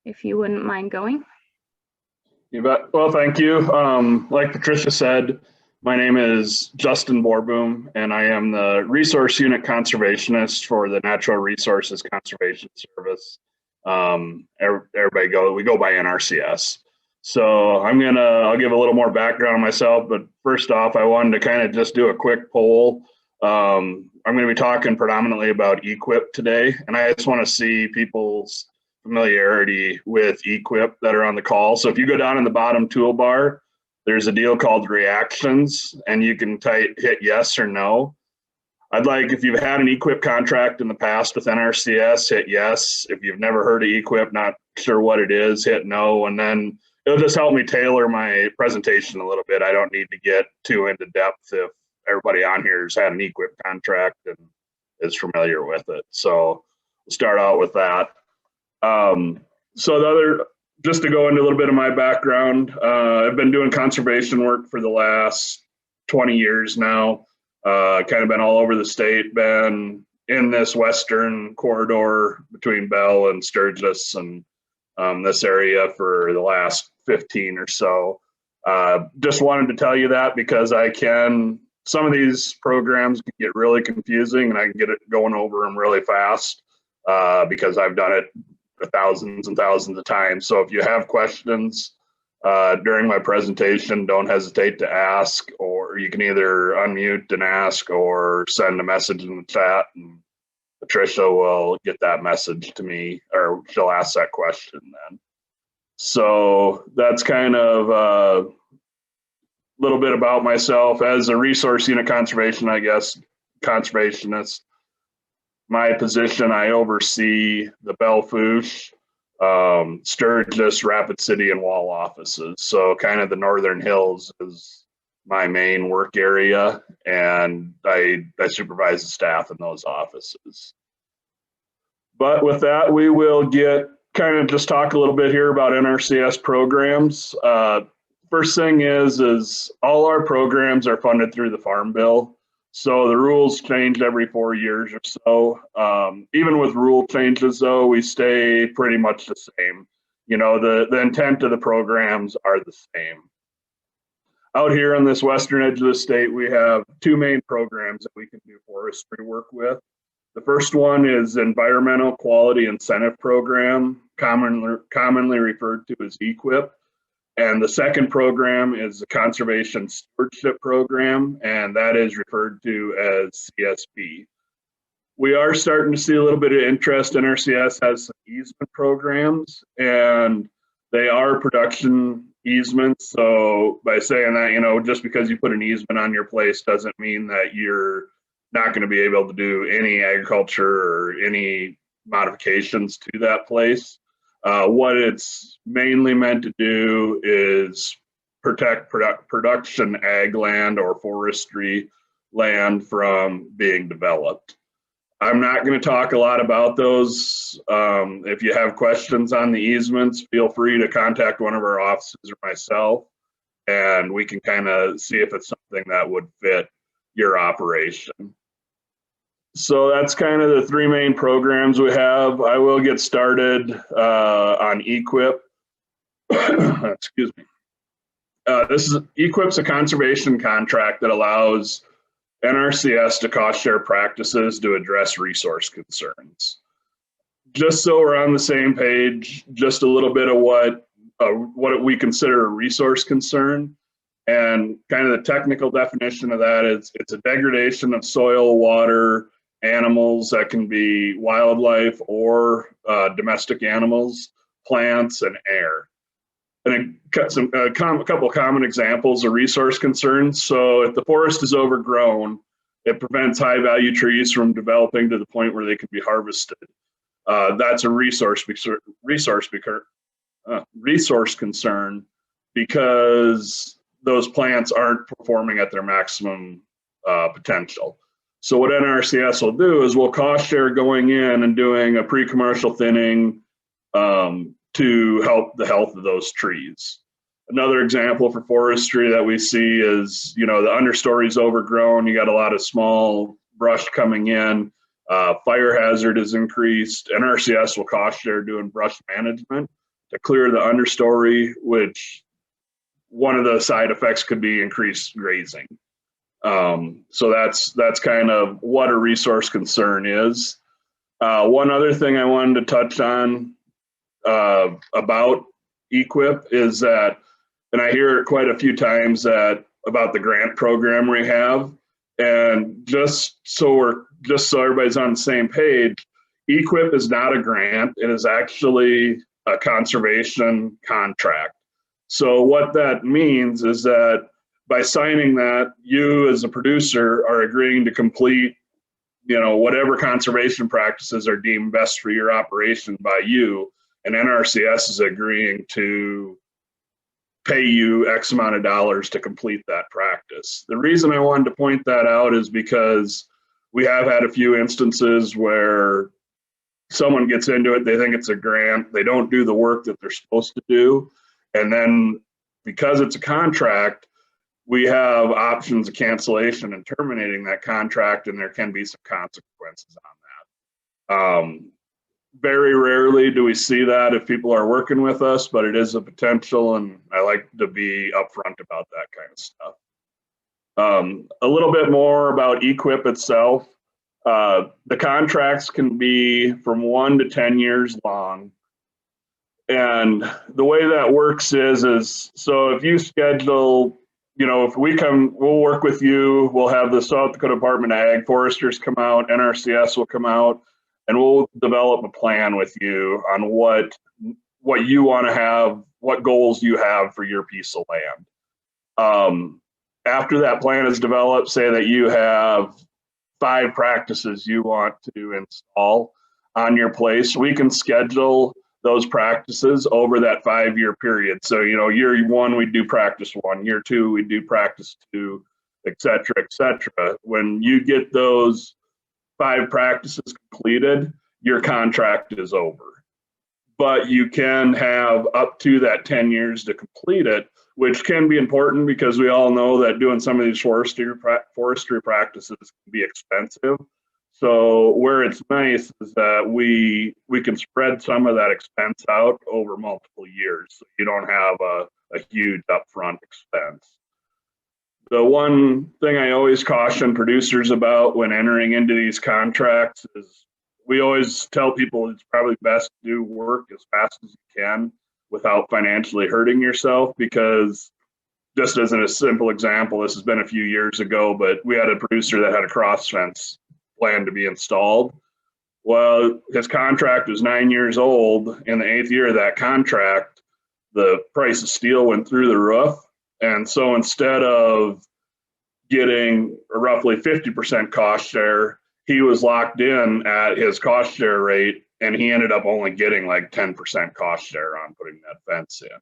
if you wouldn't mind going. You bet. Well, thank you. Like Patricia said, my name is Justin Borboom, and I am the Resource Unit Conservationist for the Natural Resources Conservation Service. We go by NRCS. So I'll give a little more background on myself, but first off, I wanted to kind of just do a quick poll. I'm going to be talking predominantly about EQIP today, and I just want to see people's familiarity with EQIP that are on the call. So if you go down in the bottom toolbar, there's a deal called reactions, and you can hit yes or no. I'd like, if you've had an EQIP contract in the past with NRCS, hit yes. If you've never heard of EQIP, not sure what it is, hit no, and then it'll just help me tailor my presentation a little bit. I don't need to get too into depth if everybody on here has had an EQIP contract and is familiar with it. So we'll start out with that. Just to go into a little bit of my background, I've been doing conservation work for the last 20 years now. Kind of been all over the state, been in this western corridor between Bell and Sturgis and this area for the last 15 or so. Just wanted to tell you that because some of these programs can get really confusing and I can get it going over them really fast because I've done it thousands and thousands of times. So if you have questions during my presentation, don't hesitate to ask, or you can either unmute and ask or send a message in the chat and Patricia will get that message to me, or she'll ask that question then. So that's kind of a little bit about myself as a resource unit conservationist. My position, I oversee the Belle Fourche, Sturgis, Rapid City, and Wall offices. So kind of the Northern Hills is my main work area, and I supervise the staff in those offices. But with that, we will just talk a little bit here about NRCS programs. First thing is all our programs are funded through the Farm Bill. So the rules change every 4 years or so. Even with rule changes though, we stay pretty much the same. You know, the intent of the programs are the same. Out here on this western edge of the state, we have two main programs that we can do forestry work with. The first one is Environmental Quality Incentive Program, commonly referred to as EQIP. And the second program is the Conservation Stewardship Program, and that is referred to as CSP. We are starting to see a little bit of interest. NRCS has some easement programs, and they are production easements. So by saying that, you know, just because you put an easement on your place doesn't mean that you're not going to be able to do any agriculture or any modifications to that place. What it's mainly meant to do is protect production ag land or forestry land from being developed. I'm not going to talk a lot about those. If you have questions on the easements, feel free to contact one of our offices or myself, and we can kind of see if it's something that would fit your operation. So that's kind of the three main programs we have. I will get started on EQIP. Excuse me. EQIP's a conservation contract that allows NRCS to cost share practices to address resource concerns. Just so we're on the same page, just a little bit of what we consider a resource concern. And kind of the technical definition of that is it's a degradation of soil, water, animals that can be wildlife or domestic animals, plants, and air. And a couple common examples of resource concerns. So if the forest is overgrown, it prevents high-value trees from developing to the point where they can be harvested. That's a resource concern because those plants aren't performing at their maximum potential. So what NRCS will do is we'll cost share going in and doing a pre-commercial thinning to help the health of those trees. Another example for forestry that we see is, you know, the understory is overgrown. You got a lot of small brush coming in. Fire hazard is increased. NRCS will cost share doing brush management. to clear the understory, which one of the side effects could be increased grazing. So that's kind of what a resource concern is. One other thing I wanted to touch on about EQIP is that, and I hear it quite a few times that about the grant program we have, and just so everybody's on the same page, EQIP is not a grant. It is actually a conservation contract. So what that means is that by signing that, you as a producer are agreeing to complete, whatever conservation practices are deemed best for your operation by you, and NRCS is agreeing to pay you X amount of dollars to complete that practice. The reason I wanted to point that out is because we have had a few instances where someone gets into it, they think it's a grant, they don't do the work that they're supposed to do, and then because it's a contract, we have options of cancellation and terminating that contract, and there can be some consequences on that. Very rarely do we see that if people are working with us, but it is a potential, and I like to be upfront about that kind of stuff. A little bit more about EQIP itself. The contracts can be from 1 to 10 years long. And the way that works is so if you schedule, if we'll work with you, we'll have the South Dakota Department of Ag foresters come out, NRCS will come out, and we'll develop a plan with you on what you want to have, what goals you have for your piece of land. After that plan is developed, say that you have 5 practices you want to install on your place, we can schedule those practices over that 5-year period. So, year 1, we do practice 1, year 2, we do practice 2, et cetera, et cetera. When you get those 5 practices completed, your contract is over. But you can have up to that 10 years to complete it, which can be important because we all know that doing some of these forestry practices can be expensive. So where it's nice is that we can spread some of that expense out over multiple years, so you don't have a huge upfront expense. The one thing I always caution producers about when entering into these contracts is we always tell people it's probably best to do work as fast as you can without financially hurting yourself, because just as a simple example, this has been a few years ago, but we had a producer that had a cross fence planned to be installed. Well, his contract was 9 years old. In the 8th year of that contract, the price of steel went through the roof. And so instead of getting a roughly 50% cost share, he was locked in at his cost share rate, and he ended up only getting like 10% cost share on putting that fence in.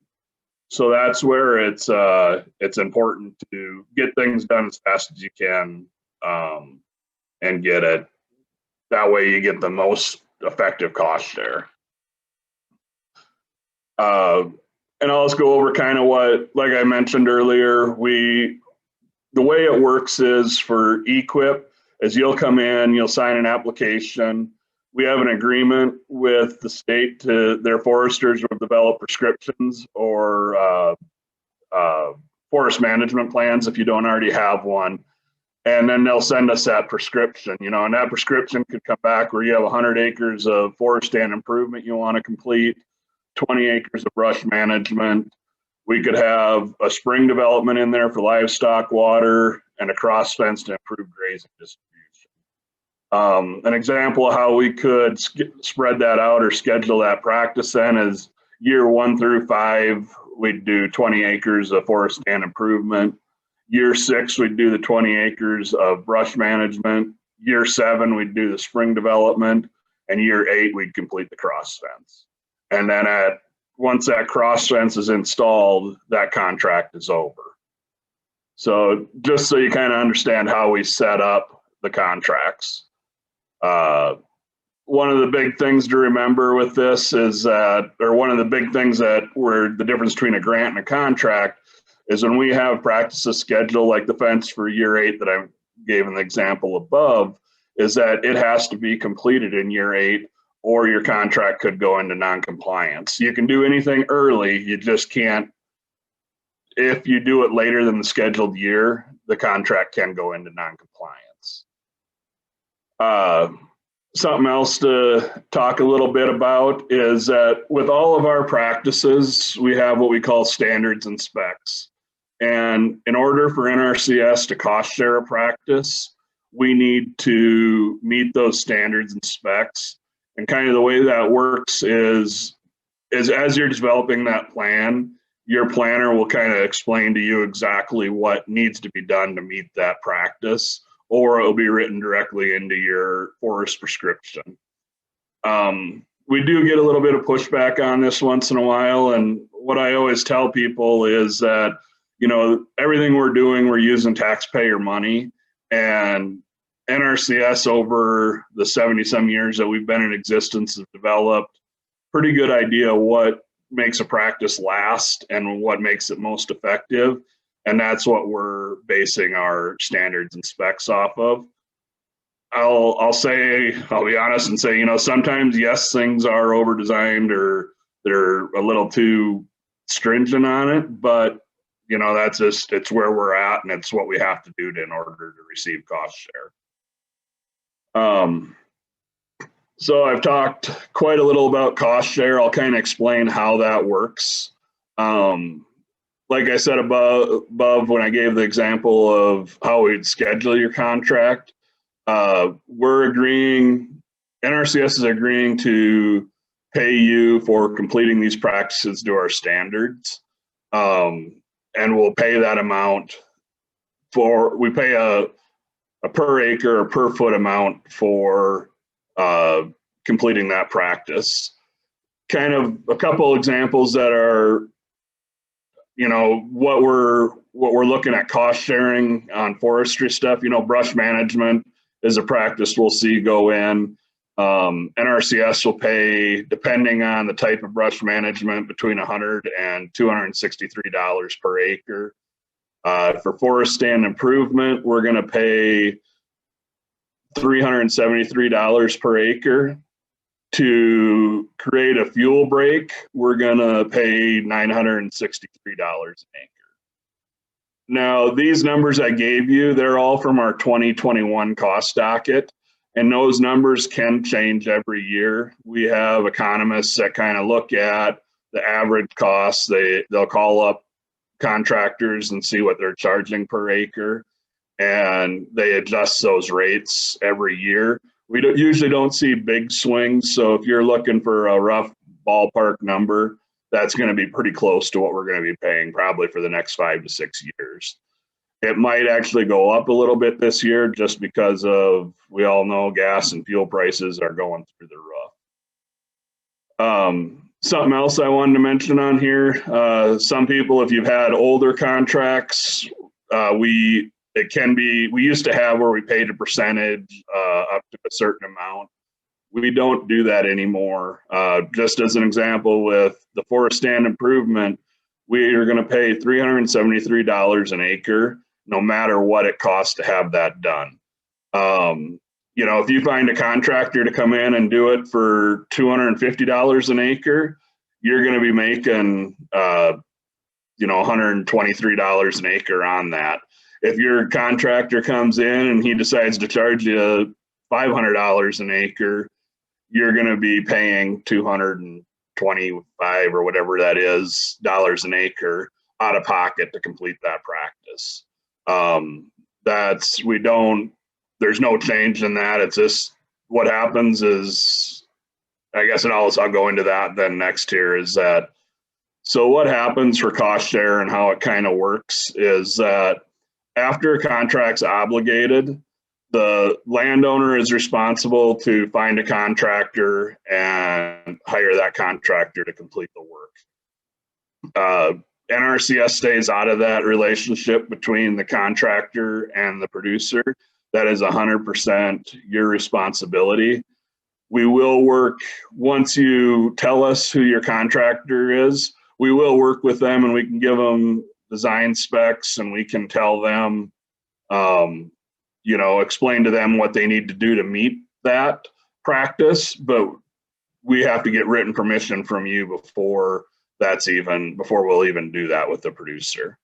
So that's where it's important to get things done as fast as you can, and get it. That way you get the most effective cost share. And I'll just go over kind of what, like I mentioned earlier, the way it works is for EQIP is you'll come in, you'll sign an application. We have an agreement with the state to their foresters will develop prescriptions or forest management plans if you don't already have one. And then they'll send us that prescription, and that prescription could come back where you have 100 acres of forest stand improvement you want to complete, 20 acres of brush management. We could have a spring development in there for livestock water and a cross fence to improve grazing distribution. An example of how we could spread that out or schedule that practice then is year 1 through 5, we'd do 20 acres of forest stand improvement. Year 6, we'd do the 20 acres of brush management. Year 7, we'd do the spring development. And year 8, we'd complete the cross fence. And then once that cross fence is installed, that contract is over. So just so you kind of understand how we set up the contracts. One of the big things to remember with this is that, or one of the big things that were the difference between a grant and a contract is when we have practices scheduled, like the fence for year 8 that I gave an example above, is that it has to be completed in year 8, or your contract could go into non-compliance. You can do anything early, you just can't. If you do it later than the scheduled year, the contract can go into non-compliance. Something else to talk a little bit about is that with all of our practices, we have what we call standards and specs. And in order for NRCS to cost share a practice, we need to meet those standards and specs. And kind of the way that works is as you're developing that plan, your planner will kind of explain to you exactly what needs to be done to meet that practice, or it'll be written directly into your forest prescription. We do get a little bit of pushback on this once in a while, and what I always tell people is that, you know, everything we're doing, we're using taxpayer money, and NRCS over the 70-some years that we've been in existence have developed pretty good idea what makes a practice last and what makes it most effective. And that's what we're basing our standards and specs off of. I'll be honest and say, you know, sometimes, yes, things are over-designed or they're a little too stringent on it, but, you know, that's just, it's where we're at, and it's what we have to do in order to receive cost share. So I've talked quite a little about cost share. I'll kind of explain how that works. Like I said above when I gave the example of how we'd schedule your contract, NRCS is agreeing to pay you for completing these practices to our standards. And we'll pay that amount we pay a per acre or per foot amount for completing that practice. Kind of a couple examples that are, you know, what we're looking at cost sharing on forestry stuff. You know, brush management is a practice we'll see go in. NRCS will pay, depending on the type of brush management, between $100 and $263 per acre. For forest stand improvement, we're going to pay $373 per acre. To create a fuel break, we're going to pay $963 an acre. Now, these numbers I gave you, they're all from our 2021 cost docket, and those numbers can change every year. We have economists that kind of look at the average costs. They'll call up contractors and see what they're charging per acre, and they adjust those rates every year. We usually don't see big swings, so if you're looking for a rough ballpark number, that's going to be pretty close to what we're going to be paying probably for the next 5 to 6 years. It might actually go up a little bit this year just because of, we all know gas and fuel prices are going through the roof. Something else I wanted to mention on here, some people, if you've had older contracts, we used to have where we paid a percentage up to a certain amount. We don't do that anymore. Just as an example, with the forest stand improvement, we are going to pay $373 an acre, no matter what it costs to have that done. You know, if you find a contractor to come in and do it for $250 an acre, you're going to be making, you know, $123 an acre on that. If your contractor comes in and he decides to charge you $500 an acre, you're going to be paying $225 or whatever that is dollars an acre out of pocket to complete that practice. There's no change in that. It's just what happens is, I guess, and I'll go into that then next here, is that, so what happens for cost share and how it kind of works is that after a contract's obligated, the landowner is responsible to find a contractor and hire that contractor to complete the work. NRCS stays out of that relationship between the contractor and the producer. That is 100% your responsibility. We will work, once you tell us who your contractor is, we will work with them and we can give them design specs, and we can tell them, you know, explain to them what they need to do to meet that practice. But we have to get written permission from you before we'll even do that with the producer.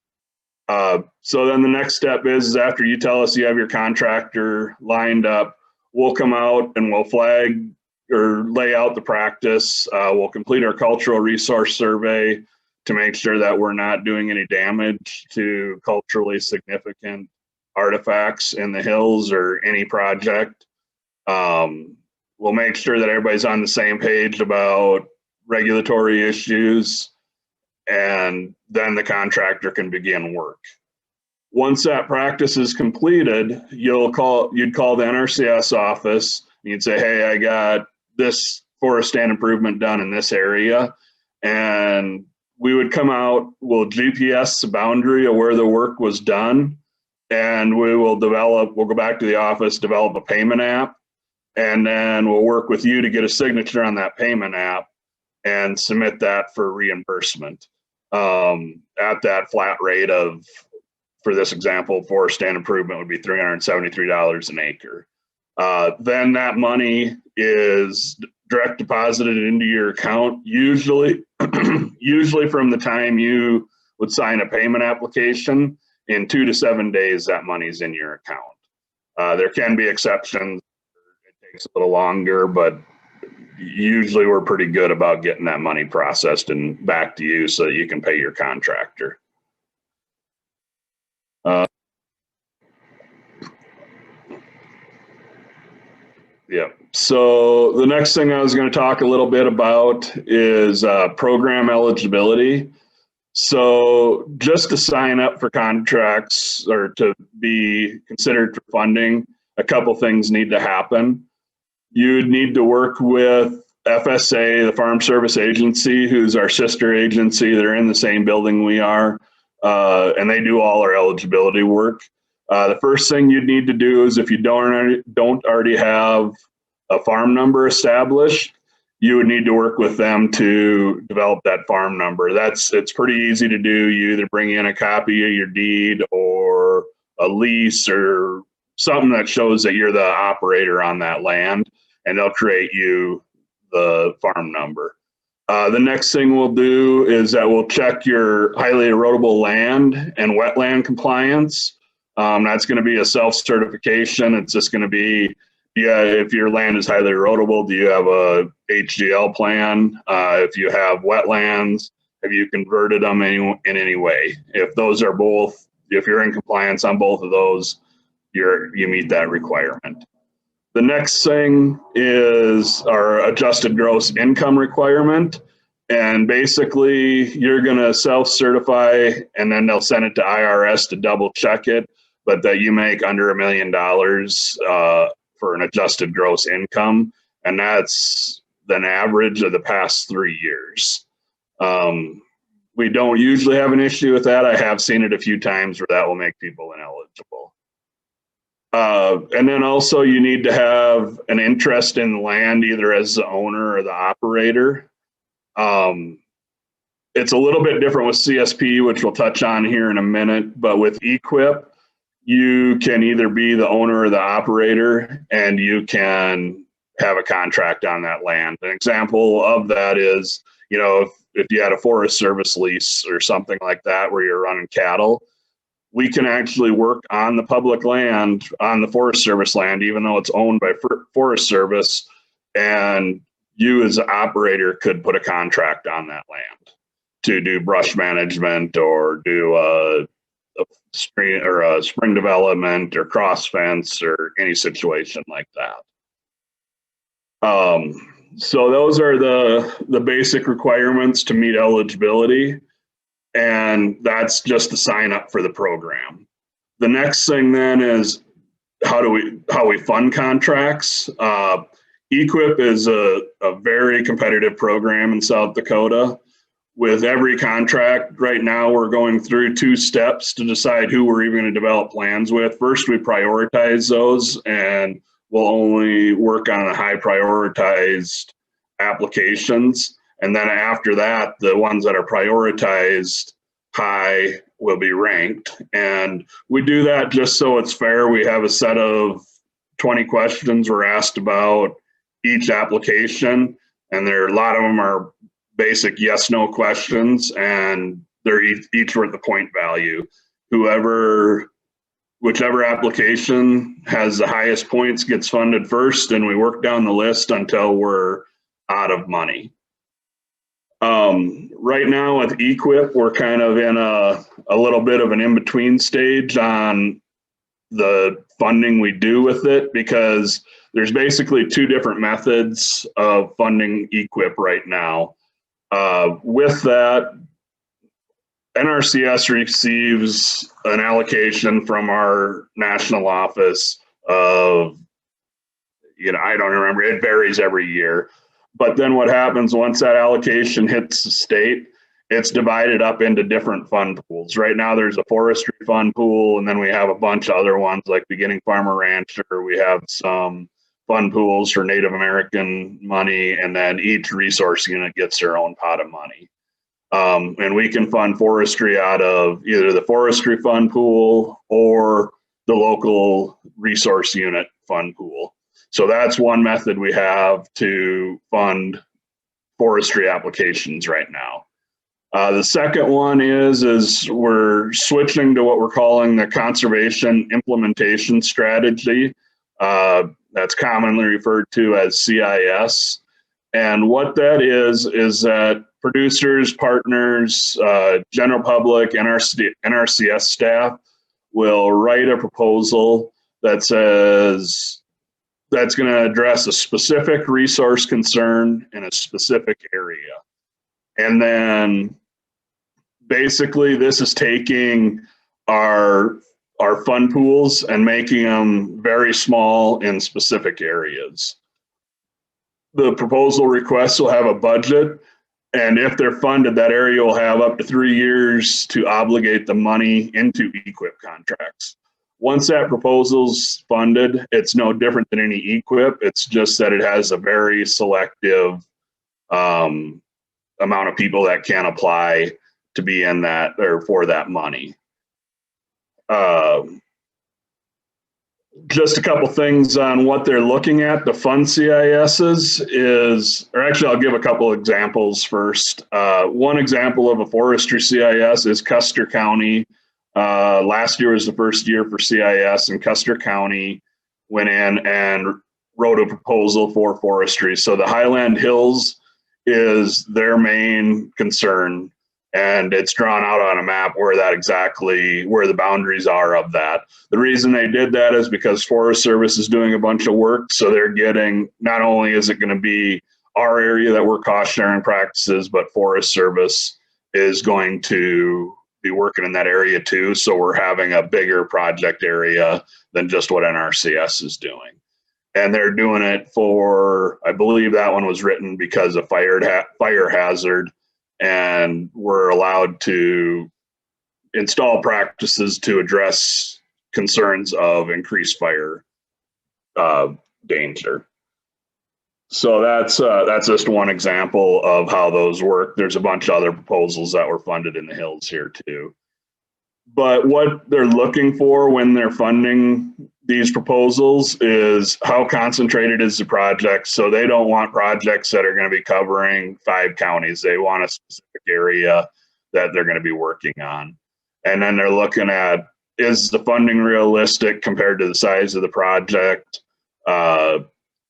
So then the next step is after you tell us you have your contractor lined up, we'll come out and we'll flag or lay out the practice. We'll complete our cultural resource survey to make sure that we're not doing any damage to culturally significant artifacts in the hills or any project. We'll make sure that everybody's on the same page about regulatory issues, and then the contractor can begin work. Once that practice is completed, you'd call the NRCS office. You'd say, hey, I got this forest stand improvement done in this area. And we would come out, we'll GPS the boundary of where the work was done. And we'll go back to the office, develop a payment app. And then we'll work with you to get a signature on that payment app and submit that for reimbursement at that flat rate of, for this example, forest stand improvement would be $373 an acre. Then that money is direct deposited into your account, usually from the time you would sign a payment application. In 2 to 7 days, that money's in your account. There can be exceptions. It takes a little longer, but usually we're pretty good about getting that money processed and back to you so that you can pay your contractor. Yeah. So the next thing I was going to talk a little bit about is program eligibility. So just to sign up for contracts or to be considered for funding, a couple things need to happen. You'd need to work with FSA, the Farm Service Agency, who's our sister agency. They're in the same building we are, and they do all our eligibility work. The first thing you'd need to do is if you don't already have a farm number established, you would need to work with them to develop that farm number. It's pretty easy to do. You either bring in a copy of your deed or a lease or something that shows that you're the operator on that land, and they'll create you the farm number. The next thing we'll do is that we'll check your highly erodible land and wetland compliance. That's going to be a self-certification. It's just going to be, if your land is highly erodible, do you have a HGL plan? If you have wetlands, have you converted them in any way? If those are both, if you're in compliance on both of those, you meet that requirement. The next thing is our adjusted gross income requirement. And basically, you're going to self-certify, and then they'll send it to IRS to double check it, but that you make under $1 million for an adjusted gross income. And that's an average of the past 3 years. We don't usually have an issue with that. I have seen it a few times where that will make people ineligible. And then also you need to have an interest in the land, either as the owner or the operator. It's a little bit different with CSP, which we'll touch on here in a minute, but with EQIP, you can either be the owner or the operator, and you can have a contract on that land. An example of that is, if you had a Forest Service lease or something like that where you're running cattle, we can actually work on the public land, on the Forest Service land, even though it's owned by Forest Service, and you as an operator could put a contract on that land to do brush management or do a spring development or cross fence or any situation like that. So those are the basic requirements to meet eligibility, and that's just to sign up for the program. The next thing then is how we fund contracts. EQIP is a very competitive program in South Dakota. With every contract right now, we're going through 2 steps to decide who we're even going to develop plans with. First, we prioritize those, and we'll only work on the high prioritized applications. And then after that, the ones that are prioritized high will be ranked. And we do that just so it's fair. We have a set of 20 questions we're asked about each application. And a lot of them are basic yes/no questions, and they're each worth a point value. Whichever application has the highest points gets funded first, and we work down the list until we're out of money. Right now with EQIP, we're kind of in a little bit of an in-between stage on the funding we do with it, because there's basically two different methods of funding EQIP right now. With that, NRCS receives an allocation from our national office of, I don't remember, it varies every year. But then what happens once that allocation hits the state, it's divided up into different fund pools. Right now there's a forestry fund pool, and then we have a bunch of other ones like Beginning Farmer Rancher. We have some fund pools for Native American money, and then each resource unit gets their own pot of money. And we can fund forestry out of either the forestry fund pool or the local resource unit fund pool. So that's one method we have to fund forestry applications right now. The second one is we're switching to what we're calling the conservation implementation strategy. That's commonly referred to as CIS. And what that is that producers, partners, general public, NRCS staff will write a proposal that says that's going to address a specific resource concern in a specific area. And then basically this is taking our fund pools and making them very small in specific areas. The proposal requests will have a budget, and if they're funded, that area will have up to 3 years to obligate the money into EQIP contracts. Once that proposal's funded, it's no different than any EQIP. It's just that it has a very selective amount of people that can apply to be in that or for that money. Just a couple things on what they're looking at. The fund CISs or actually I'll give a couple examples first. One example of a forestry CIS is Custer County. Last year was the first year for CIS, and Custer County went in and wrote a proposal for forestry. So the Highland Hills is their main concern, and it's drawn out on a map where the boundaries are of that. The reason they did that is because Forest Service is doing a bunch of work, so they're getting, not only is it going to be our area that we're cost sharing practices, but Forest Service is going to be working in that area too. So we're having a bigger project area than just what NRCS is doing. And they're doing it for, I believe that one was written because of fire hazard, and we're allowed to install practices to address concerns of increased fire danger. So that's just one example of how those work. There's a bunch of other proposals that were funded in the hills here too. But what they're looking for when they're funding these proposals is how concentrated is the project. So they don't want projects that are going to be covering 5 counties. They want a specific area that they're going to be working on. And then they're looking at, is the funding realistic compared to the size of the project?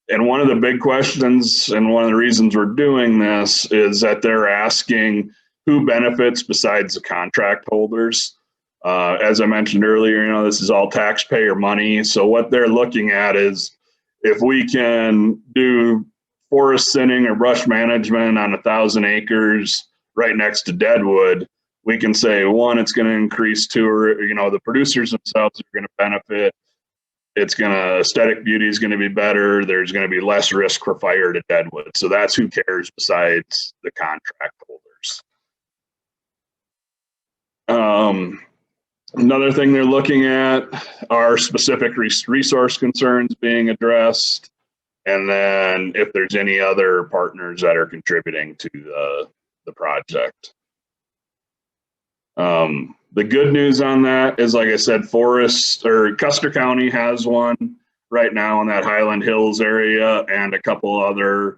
And one of the big questions, and one of the reasons we're doing this, is that they're asking who benefits besides the contract holders. As I mentioned earlier, this is all taxpayer money. So what they're looking at is if we can do forest thinning or brush management on 1,000 acres right next to Deadwood, we can say, one, it's going to increase the producers themselves are going to benefit. Aesthetic beauty is going to be better. There's going to be less risk for fire to Deadwood. So that's who cares besides the contract holders. Another thing they're looking at are specific resource concerns being addressed, and then if there's any other partners that are contributing to the project. The good news on that is, like I said, Custer County has one right now in that Highland Hills area, and a couple other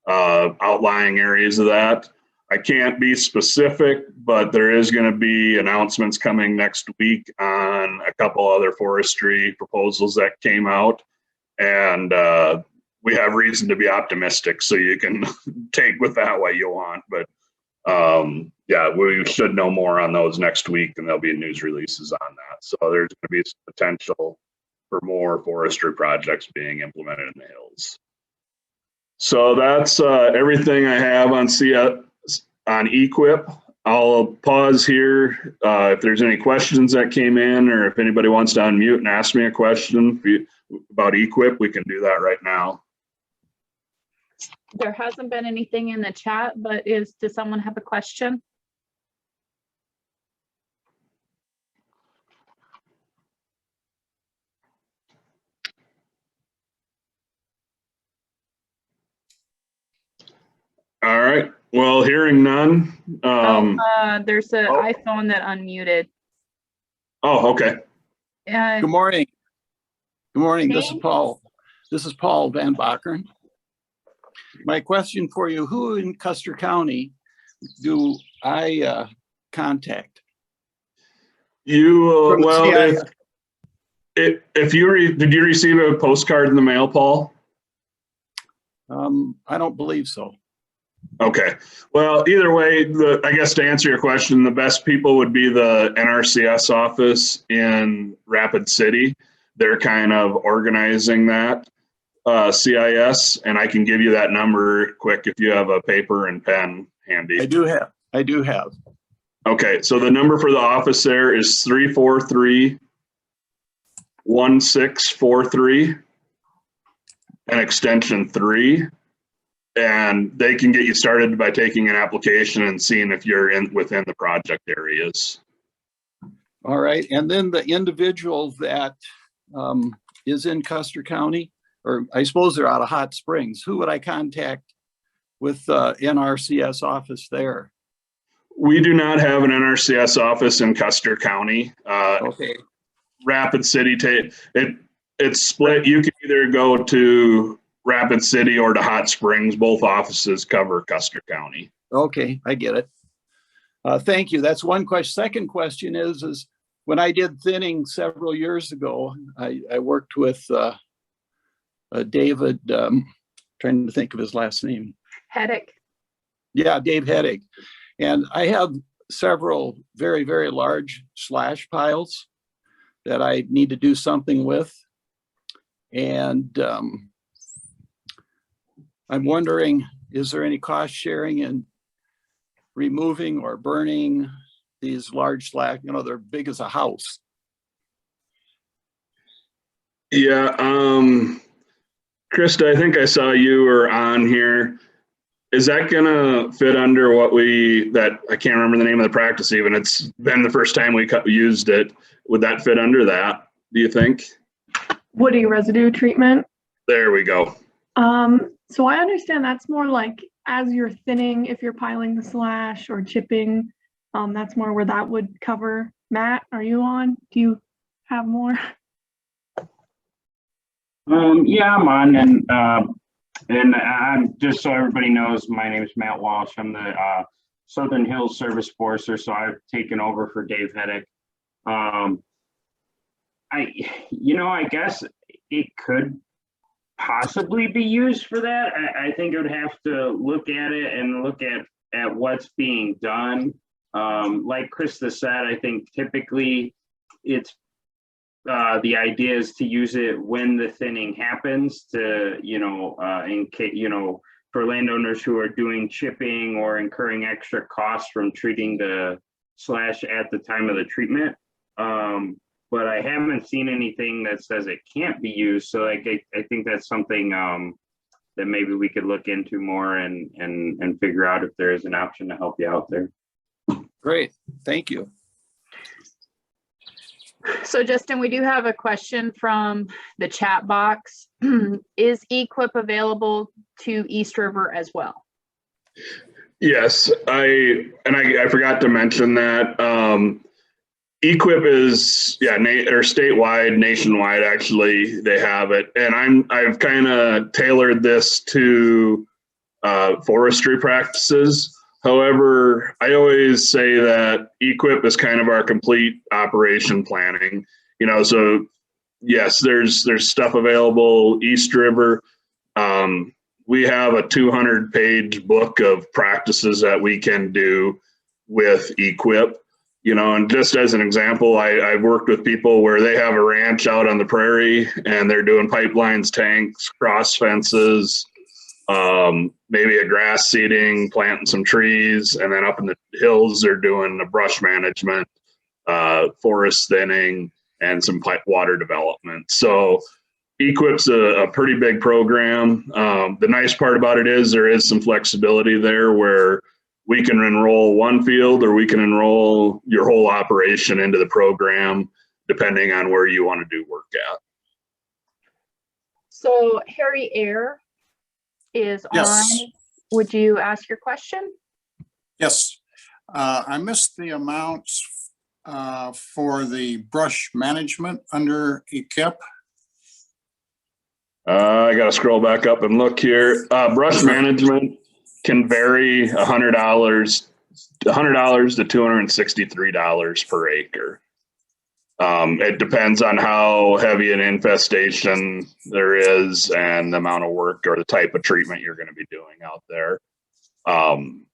outlying areas of that. I can't be specific, but there is going to be announcements coming next week on a couple other forestry proposals that came out. And we have reason to be optimistic, so you can take with that what you want. But yeah, we should know more on those next week, and there'll be news releases on that. So there's going to be some potential for more forestry projects being implemented in the hills. So that's everything I have on on EQIP. I'll pause here. If there's any questions that came in, or if anybody wants to unmute and ask me a question about EQIP, we can do that right now. There hasn't been anything in the chat, but does someone have a question? All right. Well, hearing none. There's an iPhone that unmuted. Oh, okay. Good morning. Good morning. This is Paul. This is Paul Van Bakeren. My question for you: who in Custer County do I contact? You well, if you did you receive a postcard in the mail, Paul? I don't believe so. Okay. Well, either way, I guess to answer your question, the best people would be the NRCS office in Rapid City. They're kind of organizing that CIS, and I can give you that number quick if you have a paper and pen handy. I do have. Okay. So the number for the office there is 343-1643 and extension 3. And they can get you started by taking an application and seeing if you're within the project areas. All right. And then the individual that is in Custer County, or I suppose they're out of Hot Springs, who would I contact with the NRCS office there? We do not have an NRCS office in Custer County. Okay. Rapid City, it's split. You can either go to Rapid City or to Hot Springs. Both offices cover Custer County. Okay, I get it. Thank you. That's one question. Second question is when I did thinning several years ago, I worked with David, trying to think of his last name. Heddick. Yeah, Dave Heddick. And I have several very, very large slash piles that I need to do something with. And I'm wondering, is there any cost sharing in removing or burning these large slash, they're big as a house. Yeah. Krista, I think I saw you were on here. Is that gonna fit under what I can't remember the name of the practice even. It's been the first time we used it. Would that fit under that, do you think? Woody residue treatment. There we go. So I understand that's more like as you're thinning, if you're piling the slash or chipping, that's more where that would cover. Matt, are you on? Do you have more? Yeah, I'm on, and I'm just so everybody knows, my name is Matt Walsh. I'm the Southern Hills Service Forester, so I've taken over for Dave Heddick. I guess it could possibly be used for that. I think I would have to look at it and look at what's being done. Like Krista said, I think typically it's the idea is to use it when the thinning happens to, in case, for landowners who are doing chipping or incurring extra costs from treating the slash at the time of the treatment. But I haven't seen anything that says it can't be used. So I think that's something that maybe we could look into more and figure out if there is an option to help you out there. Great, thank you. So Justin, we do have a question from the chat box. Is EQIP available to East River as well? Yes, I forgot to mention that. EQIP is or statewide, nationwide. Actually, they have it, and I've kind of tailored this to forestry practices. However, I always say that EQIP is kind of our complete operation planning. So yes, there's stuff available East River. We have a 200-page book of practices that we can do with EQIP. And just as an example, I've worked with people where they have a ranch out on the prairie and they're doing pipelines, tanks, cross fences, maybe a grass seeding, planting some trees, and then up in the hills, they're doing the brush management, forest thinning, and some water development. So EQIP's a pretty big program. The nice part about it is there is some flexibility there where we can enroll one field or we can enroll your whole operation into the program, depending on where you want to do work at. So Harry Air is Yes. on. Would you ask your question? Yes, I missed the amounts for the brush management under EQIP. I got to scroll back up and look here. Brush management can vary $100 to $263 per acre. It depends on how heavy an infestation there is and the amount of work or the type of treatment you're going to be doing out there. And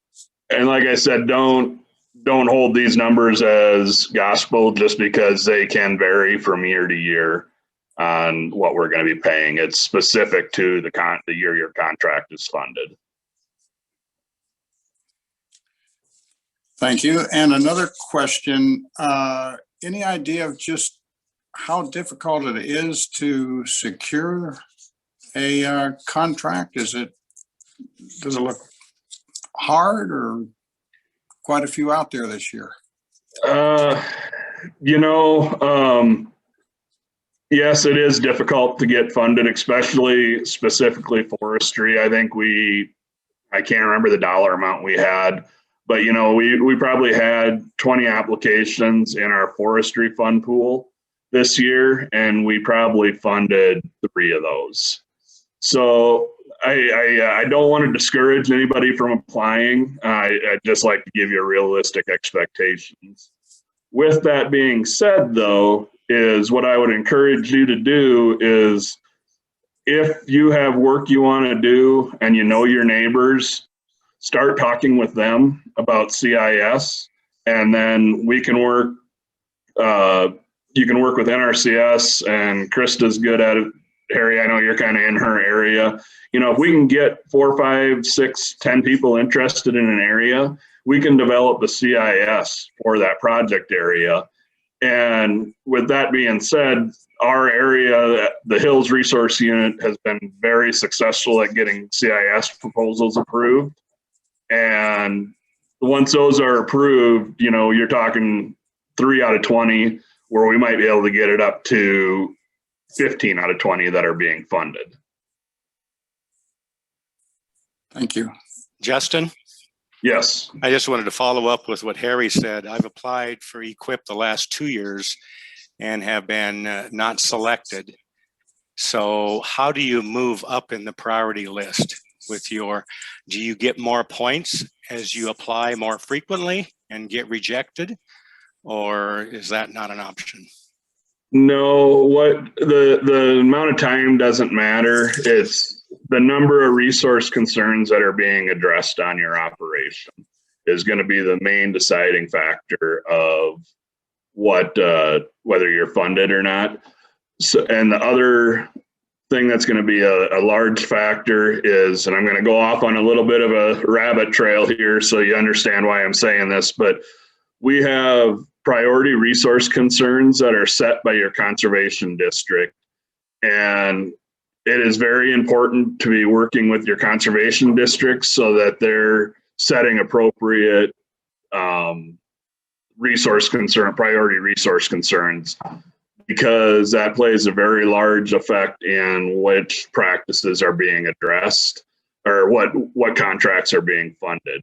like I said, don't hold these numbers as gospel just because they can vary from year to year on what we're going to be paying. It's specific to the year your contract is funded. Thank you. And another question, any idea of just how difficult it is to secure a contract? Does it look hard or quite a few out there this year? Yes, it is difficult to get funded, specifically forestry. I think I can't remember the dollar amount we had, but we probably had 20 applications in our forestry fund pool this year, and we probably funded 3 of those. So I don't want to discourage anybody from applying. I'd just like to give you realistic expectations. With that being said, though, is what I would encourage you to do is if you have work you want to do and your neighbors, start talking with them about CIS, and then we can work. You can work with NRCS, and Krista's good at it. Harry, I know you're kind of in her area. If we can get 4, 5, 6, 10 people interested in an area, we can develop the CIS for that project area. And with that being said, our area, the Hills Resource Unit, has been very successful at getting CIS proposals approved. And once those are approved, you're talking 3 out of 20, where we might be able to get it up to 15 out of 20 that are being funded. Thank you. Justin? Yes. I just wanted to follow up with what Harry said. I've applied for EQIP the last 2 years and have been not selected. So how do you move up in the priority list do you get more points as you apply more frequently and get rejected? Or is that not an option? No, the amount of time doesn't matter. It's the number of resource concerns that are being addressed on your operation is going to be the main deciding factor of whether you're funded or not. So, and the other thing that's going to be a large factor is, and I'm going to go off on a little bit of a rabbit trail here so you understand why I'm saying this, but we have priority resource concerns that are set by your conservation district. And it is very important to be working with your conservation districts so that they're setting appropriate priority resource concerns, because that plays a very large effect in which practices are being addressed or what contracts are being funded.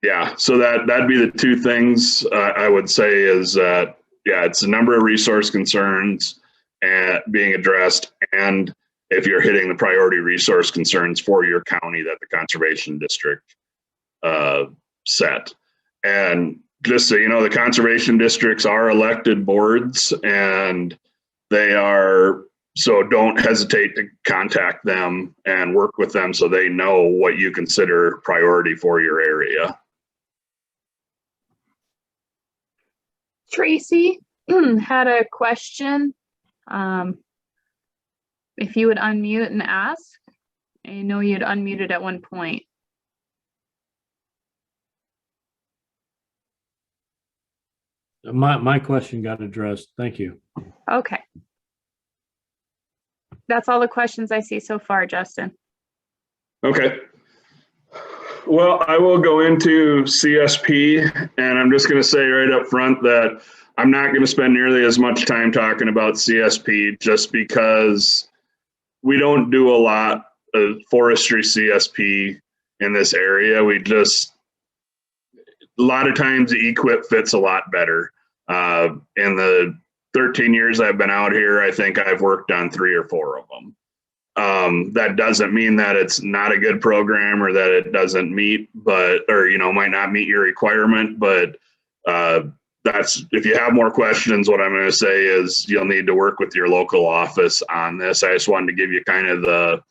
Yeah, so that'd be the 2 things I would say is that, it's the number of resource concerns being addressed, and if you're hitting the priority resource concerns for your county that the conservation district set. And just so you know, the conservation districts are elected boards, and they are, so don't hesitate to contact them and work with them so they know what you consider priority for your area. Tracy had a question. If you would unmute and ask. I know you'd unmuted at one point. My question got addressed. Thank you. Okay. That's all the questions I see so far, Justin. Okay. Well, I will go into CSP, and I'm just going to say right up front that I'm not going to spend nearly as much time talking about CSP just because we don't do a lot of forestry CSP in this area. We just, a lot of times the equip fits a lot better. In the 13 years I've been out here, I think I've worked on 3 or 4 of them. That doesn't mean that it's not a good program or that it doesn't meet, or, you know, might not meet your requirement, but that's, if you have more questions, what I'm going to say is you'll need to work with your local office on this. I just wanted to give you kind of the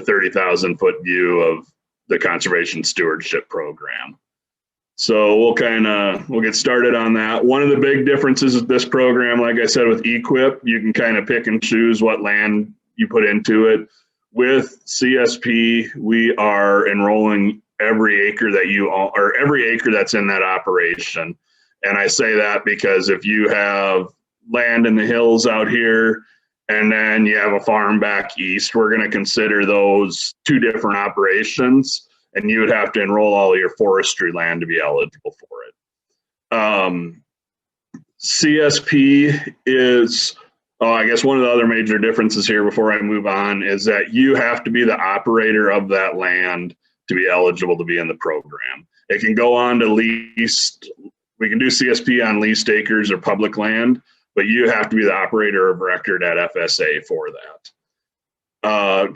30,000 foot view of the conservation stewardship program. So we'll get started on that. One of the big differences with this program, like I said, with EQIP, you can kind of pick and choose what land you put into it. With CSP, we are enrolling every acre that you own, or every acre that's in that operation. And I say that because if you have land in the hills out here and then you have a farm back east, we're going to consider those 2 different operations, and you would have to enroll all of your forestry land to be eligible for it. CSP is, I guess one of the other major differences here before I move on is that you have to be the operator of that land to be eligible to be in the program. It can go on to leased, we can do CSP on leased acres or public land, but you have to be the operator of record at FSA for that.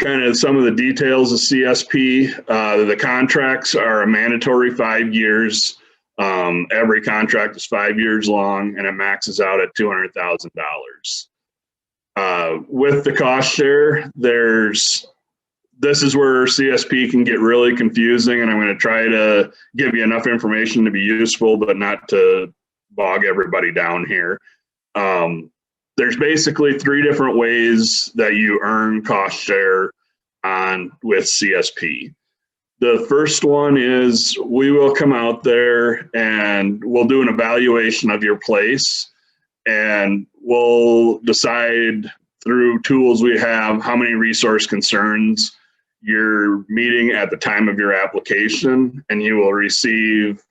Kind of some of the details of CSP, the contracts are a mandatory 5 years. Every contract is 5 years long, and it maxes out at $200,000. With the cost share, this is where CSP can get really confusing, and I'm going to try to give you enough information to be useful, but not to bog everybody down here. There's basically 3 different ways that you earn cost share with CSP. The first one is we will come out there and we'll do an evaluation of your place, and we'll decide through tools we have how many resource concerns you're meeting at the time of your application, and you will receive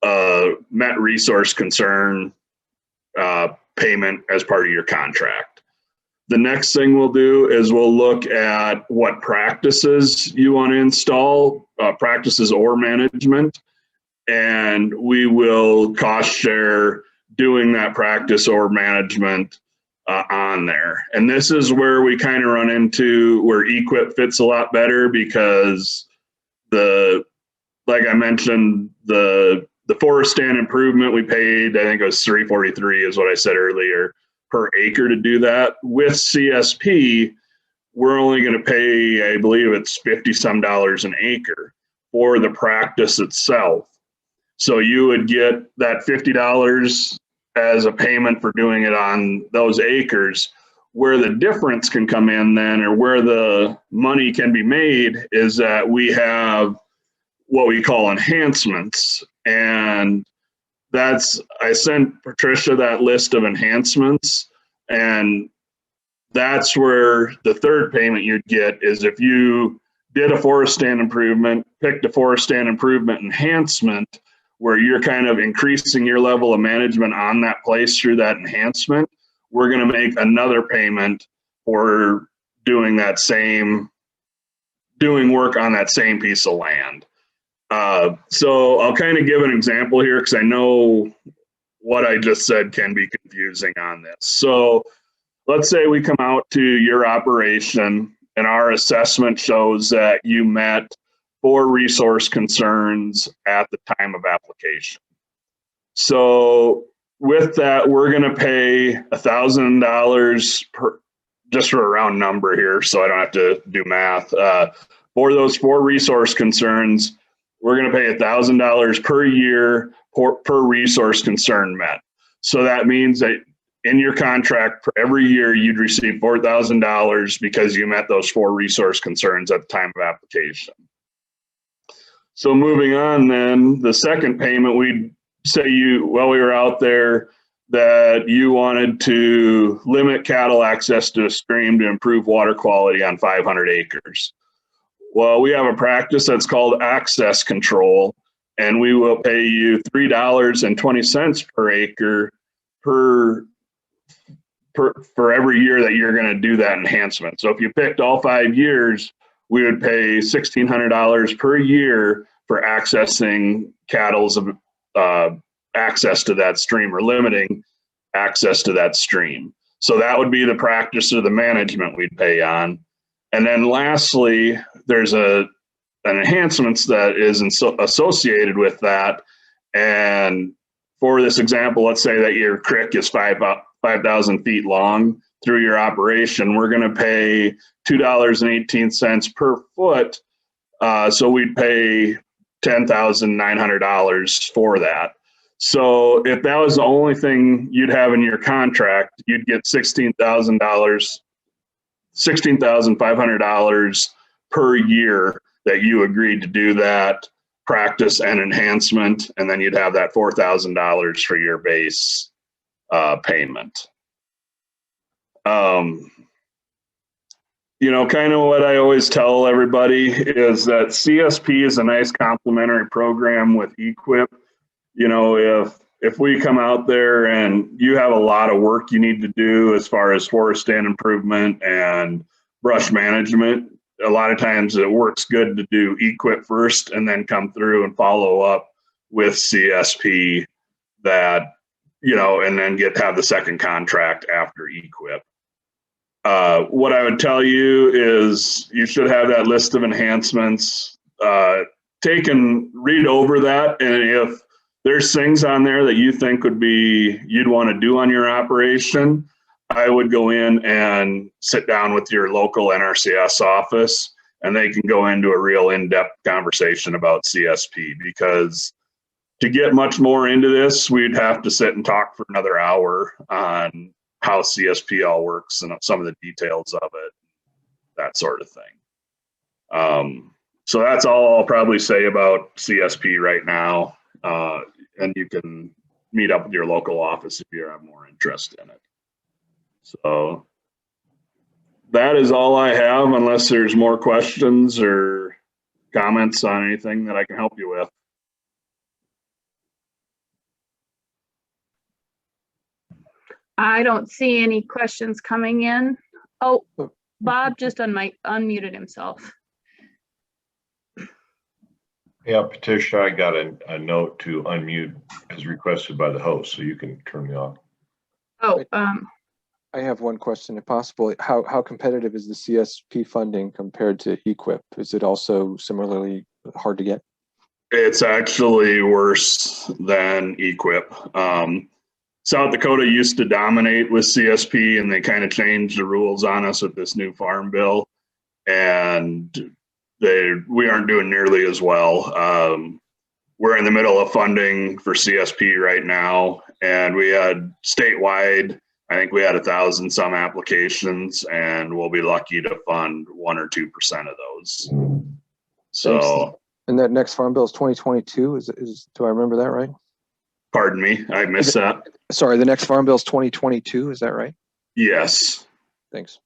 a met resource concern payment as part of your contract. The next thing we'll do is we'll look at what practices you want to install, practices or management, and we will cost share doing that practice or management on there. And this is where we kind of run into where EQIP fits a lot better, because like I mentioned, the forest stand improvement we paid, I think it was $343 is what I said earlier, per acre to do that. With CSP, we're only going to pay, I believe it's $50 some an acre for the practice itself. So you would get that $50 as a payment for doing it on those acres. Where the difference can come in then, or where the money can be made, is that we have what we call enhancements. And I sent Patricia that list of enhancements, and that's where the third payment you'd get is if you did a forest stand improvement, picked a forest stand improvement enhancement, where you're kind of increasing your level of management on that place through that enhancement, we're going to make another payment for doing work on that same piece of land. So I'll kind of give an example here, because I know what I just said can be confusing on this. So let's say we come out to your operation and our assessment shows that you met 4 resource concerns at the time of application. So with that, we're going to pay $1,000 per, just for a round number here, so I don't have to do math. For those 4 resource concerns, we're going to pay $1,000 per year per resource concern met. So that means that in your contract for every year, you'd receive $4,000 because you met those 4 resource concerns at the time of application. So moving on then, the second payment, we'd say while we were out there, that you wanted to limit cattle access to a stream to improve water quality on 500 acres. Well, we have a practice that's called access control, and we will pay you $3.20 per acre for every year that you're going to do that enhancement. So if you picked all 5 years, we would pay $1,600 per year for accessing cattle's access to that stream, or limiting access to that stream. So that would be the practice or the management we'd pay on. And then lastly, there's an enhancements that is associated with that. And for this example, let's say that your creek is 5,000 feet long through your operation. We're going to pay $2.18 per foot. So we'd pay $10,900 for that. So if that was the only thing you'd have in your contract, you'd get $16,500 per year that you agreed to do that practice and enhancement, and then you'd have that $4,000 for your base payment. You know, kind of what I always tell everybody is that CSP is a nice complementary program with EQIP. You know, if we come out there and you have a lot of work you need to do as far as forest stand improvement and brush management, a lot of times it works good to do EQIP first and then come through and follow up with CSP, that, you know, and then have the second contract after EQIP. What I would tell you is you should have that list of enhancements. Take and read over that, and if there's things on there that you think you'd want to do on your operation, I would go in and sit down with your local NRCS office, and they can go into a real in-depth conversation about CSP, because to get much more into this, we'd have to sit and talk for another hour on how CSP all works and some of the details of it, that sort of thing. So that's all I'll probably say about CSP right now. And you can meet up with your local office if you have more interest in it. So that is all I have, unless there's more questions or comments on anything that I can help you with. I don't see any questions coming in. Oh, Bob just unmuted himself. Yeah, Patricia, I got a note to unmute as requested by the host, so you can turn me off. Oh, I have one question, if possible. How competitive is the CSP funding compared to EQIP? Is it also similarly hard to get? It's actually worse than EQIP. South Dakota used to dominate with CSP, and they kind of changed the rules on us with this new farm bill, and we aren't doing nearly as well. We're in the middle of funding for CSP right now, and we had statewide, I think we had 1,000 some applications, and we'll be lucky to fund 1 or 2% of those. So, thanks. And that next farm bill is 2022. Do I remember that right? Pardon me, I missed that. Sorry, the next farm bill is 2022. Is that right? Yes. Thanks.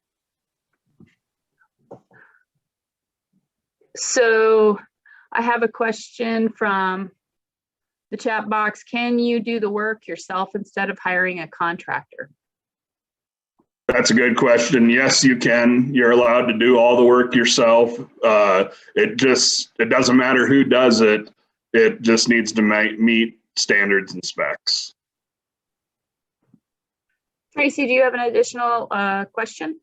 so I have a question from the chat box. Can you do the work yourself instead of hiring a contractor? That's a good question. Yes, you can. You're allowed to do all the work yourself. It doesn't matter who does it. It just needs to meet standards and specs. Tracy, do you have an additional question?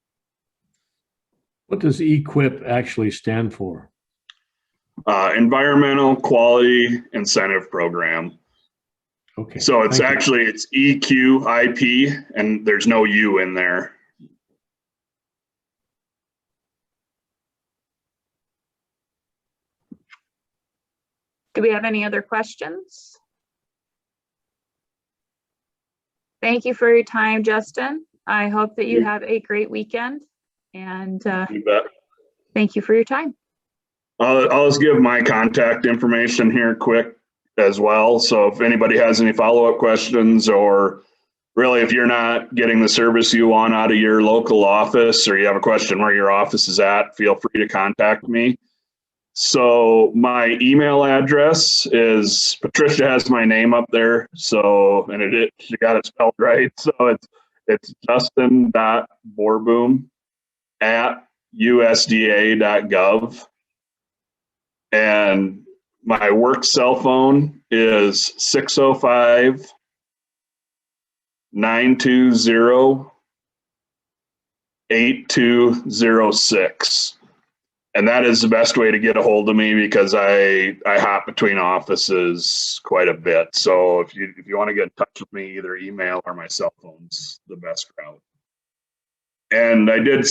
What does EQIP actually stand for? Environmental Quality Incentive Program. Okay. So it's thank you. actually, it's EQIP and there's no U in there. Do we have any other questions? Thank you for your time, Justin. I hope that you have a great weekend, and You bet. thank you for your time. I'll just give my contact information here quick as well. So if anybody has any follow-up questions, or really if you're not getting the service you want out of your local office, or you have a question where your office is at, feel free to contact me. So my email address is, Patricia has my name up there. So, and she got it spelled right. So it's justin.borboom@usda.gov. And my work cell phone is 605-920-8206. And that is the best way to get a hold of me, because I hop between offices quite a bit. So if you want to get in touch with me, either email or my cell phone's the best route. And I did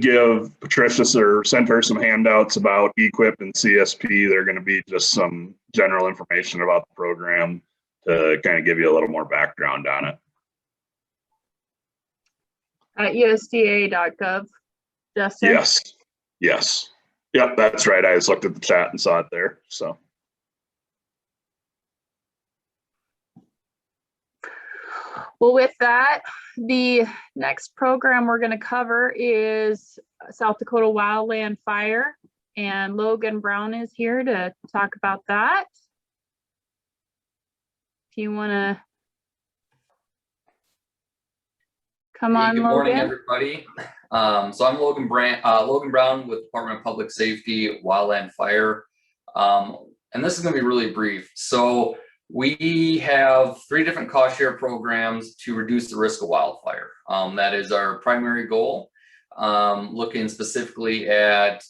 give Patricia, or send her some handouts about EQIP and CSP. They're going to be just some general information about the program to kind of give you a little more background on it. At usda.gov, Justin? Yes. Yep, that's right. I just looked at the chat and saw it there. So. Well, with that, the next program we're going to cover is South Dakota Wildland Fire, and Logan Brown is here to talk about that. If you want to come on, Good morning, Logan. everybody. So I'm Logan Brown with Department of Public Safety, Wildland Fire. And this is going to be really brief. So we have 3 different cost share programs to reduce the risk of wildfire. That is our primary goal, looking specifically at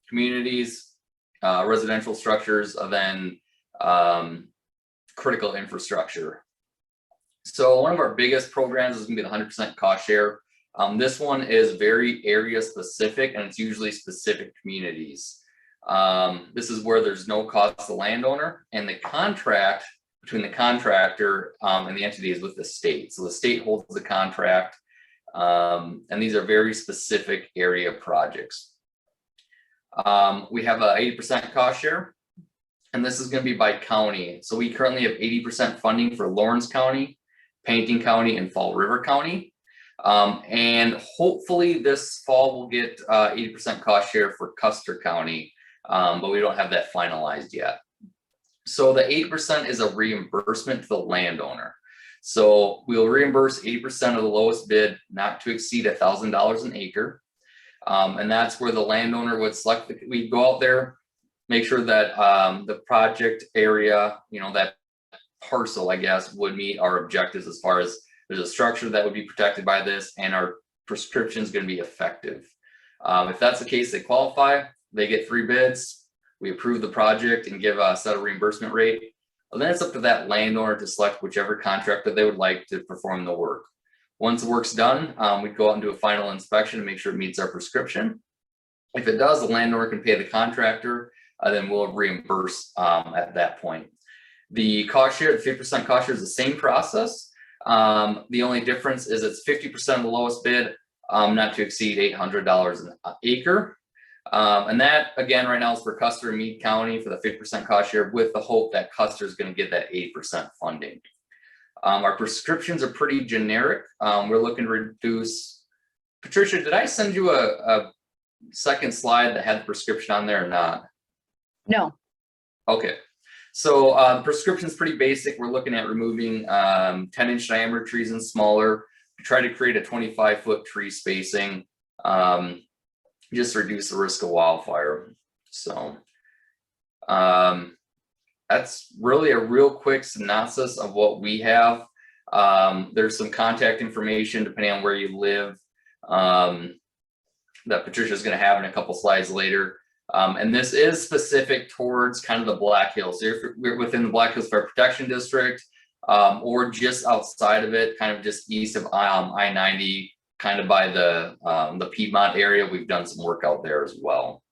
communities, residential structures, and then critical infrastructure. So one of our biggest programs is going to be the 100% cost share. This one is very area specific, and it's usually specific communities. This is where there's no cost to the landowner, and the contract between the contractor and the entity is with the state. So the state holds the contract, and these are very specific area projects. We have a 80% cost share, and this is going to be by county. So we currently have 80% funding for Lawrence County, Pennington County, and Fall River County. And hopefully this fall we'll get 80% cost share for Custer County, but we don't have that finalized yet. So the 8% is a reimbursement to the landowner. So we'll reimburse 80% of the lowest bid, not to exceed $1,000 an acre. And that's where the landowner would select, we go out there, make sure that the project area, that parcel, I guess, would meet our objectives as far as there's a structure that would be protected by this, and our prescription is going to be effective. If that's the case, they qualify, they get 3 bids, we approve the project and give a set reimbursement rate. And then it's up to that landowner to select whichever contractor they would like to perform the work. Once the work's done, we'd go out and do a final inspection to make sure it meets our prescription. If it does, the landowner can pay the contractor, then we'll reimburse at that point. The cost share, the 50% cost share, is the same process. The only difference is it's 50% of the lowest bid, not to exceed $800 an acre. And that, again, right now is for Custer and Meade County for the 50% cost share, with the hope that Custer is going to get that 8% funding. Our prescriptions are pretty generic. We're looking to reduce. Patricia, did I send you a second slide that had the prescription on there or not? No. Okay. So prescription is pretty basic. We're looking at removing 10-inch diameter trees and smaller. We try to create a 25-foot tree spacing, just to reduce the risk of wildfire. So that's really a real quick synopsis of what we have. There's some contact information depending on where you live. that Patricia's gonna have in a couple slides later. And this is specific towards kind of the Black Hills. So if we're within the Black Hills Fire Protection District, or just outside of it, kind of just east of I-90, kind of by the Piedmont area. We've done some work out there as well.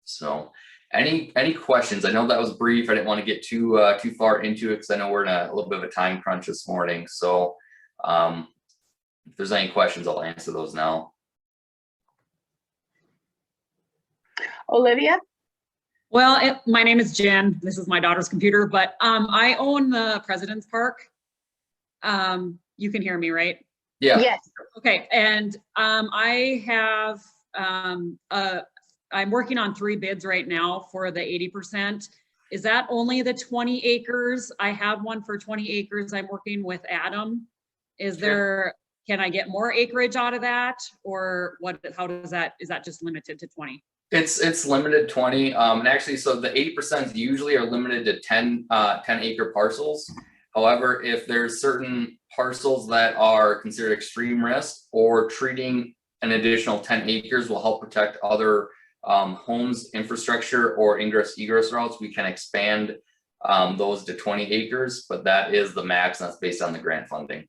So any questions? I know that was brief. I didn't want to get too far into it because I know we're in a little bit of a time crunch this morning. So if there's any questions, I'll answer those now. Olivia? Well, my name is Jen. This is my daughter's computer, but I own the President's Park. You can hear me, right? Yeah. Yes. Okay, and I have I'm working on 3 bids right now for the 80%. Is that only the 20 acres? I have one for 20 acres. I'm working with Adam. Is there, can I get more acreage out of that, or what? How does that, is that just limited to 20? It's limited 20, and actually, so the 80% usually are limited to 10 acre parcels. However, if there's certain parcels that are considered extreme risk, or treating an additional 10 acres will help protect other homes, infrastructure, or ingress egress routes, we can expand those to 20 acres, but that is the max. That's based on the grant funding.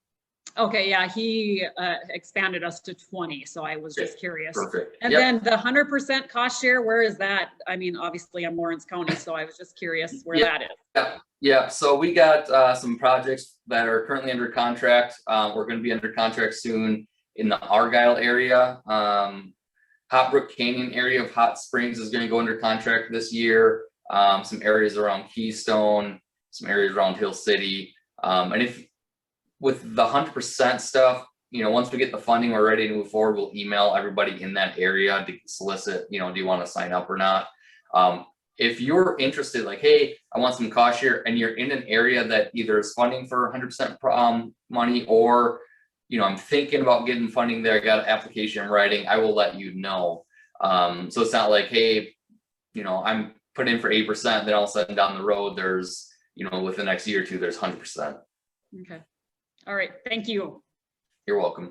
Okay, yeah, he expanded us to 20, so I was just curious. Perfect. And then the 100% cost share, where is that? I mean, obviously I'm Lawrence County, so I was just curious where that is. Yeah, so we got some projects that are currently under contract. We're going to be under contract soon in the Argyle area. Hot Brook Canyon area of Hot Springs is going to go under contract this year. Some areas around Keystone, some areas around Hill City. And if with the 100% stuff, you know, once we get the funding, we're ready to move forward. We'll email everybody in that area to solicit, you know, do you want to sign up or not? If you're interested, like, hey, I want some cost share, and you're in an area that either is funding for 100% money, or, you know, I'm thinking about getting funding there, I got an application in writing, I will let you know. So it's not like, hey, you know, I'm put in for 8%, then all of a sudden down the road, there's, you know, within the next year or two, there's 100%. Okay. All right. Thank you. You're welcome.